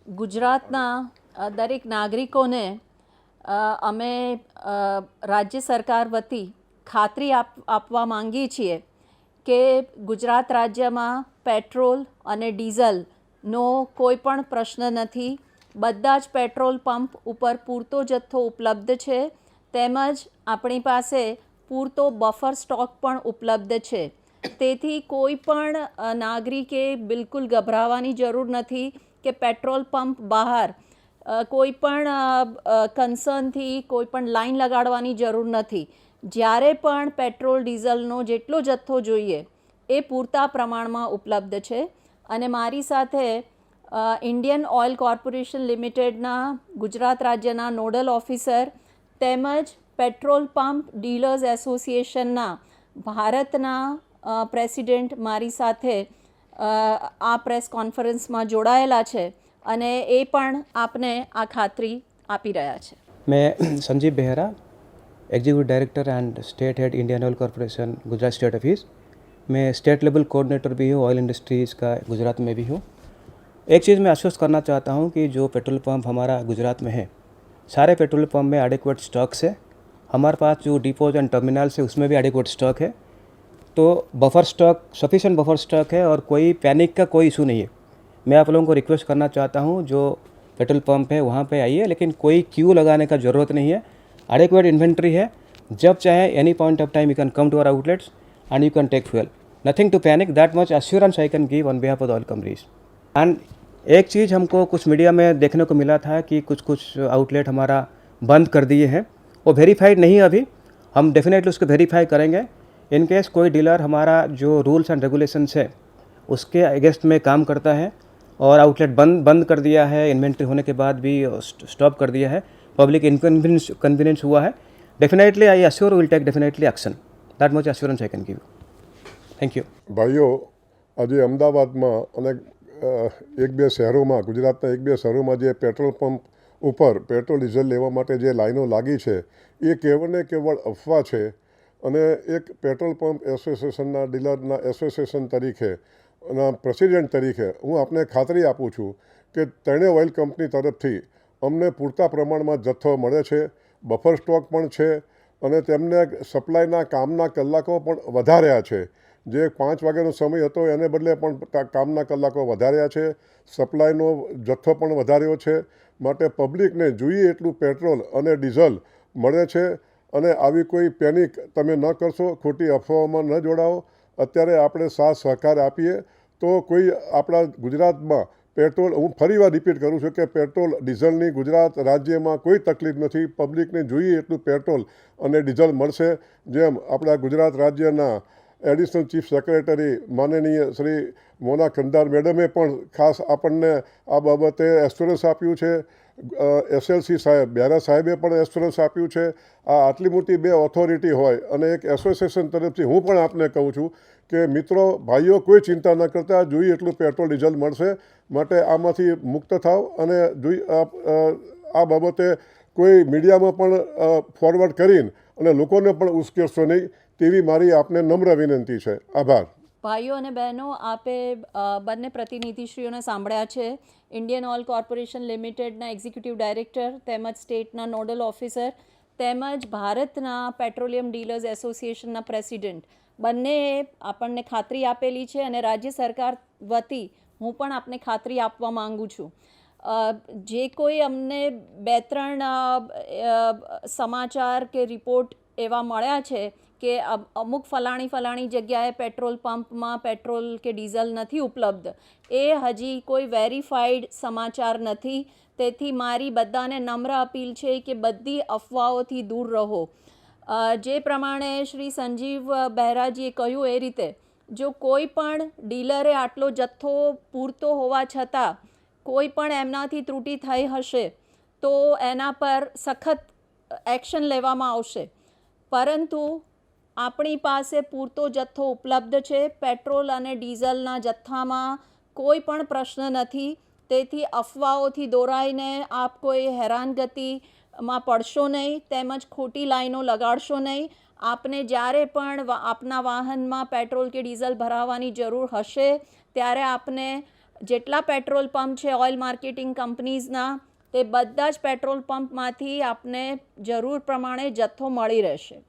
ગુજરાતના દરેક નાગરિકોને અમે રાજ્ય સરકાર વતી ખાતરી આપવા માંગીએ છીએ કે ગુજરાત રાજ્યમાં પેટ્રોલ અને ડીઝલનો કોઈ પણ પ્રશ્ન નથી. બધા જ પેટ્રોલ પંપ ઉપર પૂરતો જથ્થો ઉપલબ્ધ છે, તેમજ આપણી પાસે પૂરતો બફર સ્ટોક પણ ઉપલબ્ધ છે. તેથી કોઈ પણ નાગરિકે બિલકુલ ગભરાવાની જરૂર નથી કે પેટ્રોલ પંપ બહાર કોઈ પણ કન્સર્નથી કોઈ પણ લાઈન લગાડવાની જરૂર નથી. જ્યારે પણ પેટ્રોલ ડીઝલનો જેટલો જથ્થો જોઈએ એ પૂરતા પ્રમાણમાં ઉપલબ્ધ છે. અને મારી સાથે ઇન્ડિયન ઓઇલ કોર્પોરેશન લિમિટેડના ગુજરાત રાજ્યના નોડલ ઓફિસર તેમજ પેટ્રોલ પંપ ડીલર્સ એસોસિએશનના ભારતના પ્રેસિડેન્ટ મારી સાથે આ પ્રેસ કોન્ફરન્સમાં જોડાયેલા છે અને એ પણ આપને આ ખાતરી આપી રહ્યા છે. मैं Sanjeev Behera, executive director and state head Indian oil corporation Gujarat state office. मैं स्टेट लेवल कोऑर्डिनेटर भी हूँ ऑयल इंडस्ट्रीज़ का, गुजरात में भी हूँ. एक चीज़ मैं आश्वस्त करना चाहता हूँ कि जो पेट्रोल पंप हमारा गुजरात में है, सारे पेट्रोल पंप में एडिक्वेट स्टॉक है. हमारे पास जो डिपोज एंड टर्मिनल्स है उसमें भी एडिक्वेट स्टॉक है. तो buffer stock, sufficient buffer stock है और कोई पैनिक का कोई इशू नहीं है. मैं आप लोगों को रिक्वेस्ट करना चाहता हूँ, जो पेट्रोल पंप है वहाँ पे आइए, लेकिन कोई क्यू लगाने का ज़रूरत नहीं है. एडिक्वेट इन्वेंट्री है. जब चाहे any point of time you can come to our outlets and you can take fuel. Nothing to panic, that much assurance I can give on behalf of the oil companies. And एक चीज़ हमको कुछ media में देखने को मिला था कि कुछ आउटलेट हमारा बंद कर दिए हैं. वो वेरीफाइड नहीं है अभी. हम डेफिनेटली उसको वेरीफाई करेंगे. इन केस कोई डीलर हमारा जो रूल्स एंड रेगुलेशंस है उसके अगेंस्ट में काम करता है और आउटलेट बंद कर दिया है, इन्वेंट्री होने के बाद भी स्टॉप कर दिया है, पब्लिक इनकन्वीनियंस हुआ है, definitely I assure will take definitely action. That much assurance I can give. Thank you. ભાઈઓ, આજે અમદાવાદમાં અને એક બે શહેરોમાં, ગુજરાતના એક બે શહેરોમાં જે પેટ્રોલ પંપ ઉપર પેટ્રોલ ડીઝલ લેવા માટે જે લાઈનો લાગી છે એ કેવળ ને કેવળ અફવા છે. અને એક પેટ્રોલ પંપ એસોસિએશનના ડીલરના એસોસિએશન તરીકે અને પ્રેસિડેન્ટ તરીકે હું આપને ખાતરી આપું છું કે ત્રણેય ઓઇલ કંપની તરફથી અમને પૂરતા પ્રમાણમાં જથ્થો મળે છે, બફર સ્ટોક પણ છે અને તેમને સપ્લાયના કામના કલાકો પણ વધાર્યા છે. જે 5 વાગ્યાનો સમય હતો એને બદલે પણ કામના કલાકો વધાર્યા છે, સપ્લાયનો જથ્થો પણ વધાર્યો છે. માટે પબ્લિકને જોઈએ એટલું પેટ્રોલ અને ડીઝલ મળે છે. અને આવી કોઈ પેનિક તમે ન કરશો, ખોટી અફવાઓમાં ન જોડાઓ. અત્યારે આપણે સાથ સહકાર આપીએ તો કોઈ આપણા ગુજરાતમાં પેટ્રોલ, હું ફરીવાર રિપીટ કરું છું કે પેટ્રોલ ડીઝલની ગુજરાત રાજ્યમાં કોઈ તકલીફ નથી. પબ્લિકને જોઈએ એટલું પેટ્રોલ અને ડીઝલ મળશે. જેમ આપણા ગુજરાત રાજ્યના એડિશનલ ચીફ સેક્રેટરી માનનીય શ્રી મોના ખંડાર મેડમે પણ ખાસ આપણને આ બાબતે એશ્યોરન્સ આપ્યું છે. એસએલસી સાહેબ, બેરા સાહેબે પણ એશ્યોરન્સ આપ્યું છે. આ આટલી મોટી બે ઓથોરિટી હોય અને એક એસોસિએશન તરફથી હું પણ આપને કહું છું કે મિત્રો, ભાઈઓ, કોઈ ચિંતા ન કરતા, જોઈએ એટલું પેટ્રોલ ડીઝલ મળશે. માટે આમાંથી મુક્ત થાવ અને આ બાબતે કોઈ મીડિયામાં પણ ફોરવર્ડ કરીને અને લોકોને પણ ઉશ્કેરશો નહીં, તેવી મારી આપને નમ્ર વિનંતી છે. આભાર. ભાઈઓ અને બહેનો, આપે બંને પ્રતિનિધિશ્રીઓને સાંભળ્યા છે. ઇન્ડિયન ઓઇલ કોર્પોરેશન લિમિટેડના એક્ઝિક્યુટિવ ડાયરેક્ટર તેમજ સ્ટેટના નોડલ ઓફિસર તેમજ ભારતના પેટ્રોલિયમ ડીલર્સ એસોસિએશનના પ્રેસિડેન્ટ બંનેએ આપણને ખાતરી આપેલી છે અને રાજ્ય સરકાર વતી હું પણ આપને ખાતરી આપવા માંગુ છું. જે કોઈ અમને 2-3 સમાચાર કે રિપોર્ટ એવા મળ્યા છે કે અમુક ફલાણી જગ્યાએ પેટ્રોલ પંપમાં પેટ્રોલ કે ડીઝલ નથી ઉપલબ્ધ, એ હજી કોઈ વેરીફાઈડ સમાચાર નથી. તેથી મારી બધાને નમ્ર અપીલ છે કે બધી અફવાઓથી દૂર રહો. જે પ્રમાણે શ્રી સંજીવ બહેરાજીએ કહ્યું એ રીતે, જો કોઈ પણ ડીલરે આટલો જથ્થો પૂરતો હોવા છતાં કોઈ પણ એમનાથી ત્રુટિ થઈ હશે તો એના પર સખત એક્શન લેવામાં આવશે. પરંતુ આપણી પાસે પૂરતો જથ્થો ઉપલબ્ધ છે. પેટ્રોલ અને ડીઝલના જથ્થામાં કોઈ પણ પ્રશ્ન નથી. તેથી અફવાઓથી દોરાઈને આપ કોઈ હેરાનગતિમાં પડશો નહીં તેમજ ખોટી લાઈનો લગાડશો નહીં. આપને જ્યારે પણ આપના વાહનમાં પેટ્રોલ કે ડીઝલ ભરાવવાની જરૂર હશે ત્યારે આપને જેટલા પેટ્રોલ પંપ છે ઓઇલ માર્કેટિંગ કંપનીઝના, તે બધા જ પેટ્રોલ પંપમાંથી આપને જરૂર પ્રમાણે જથ્થો મળી રહેશે.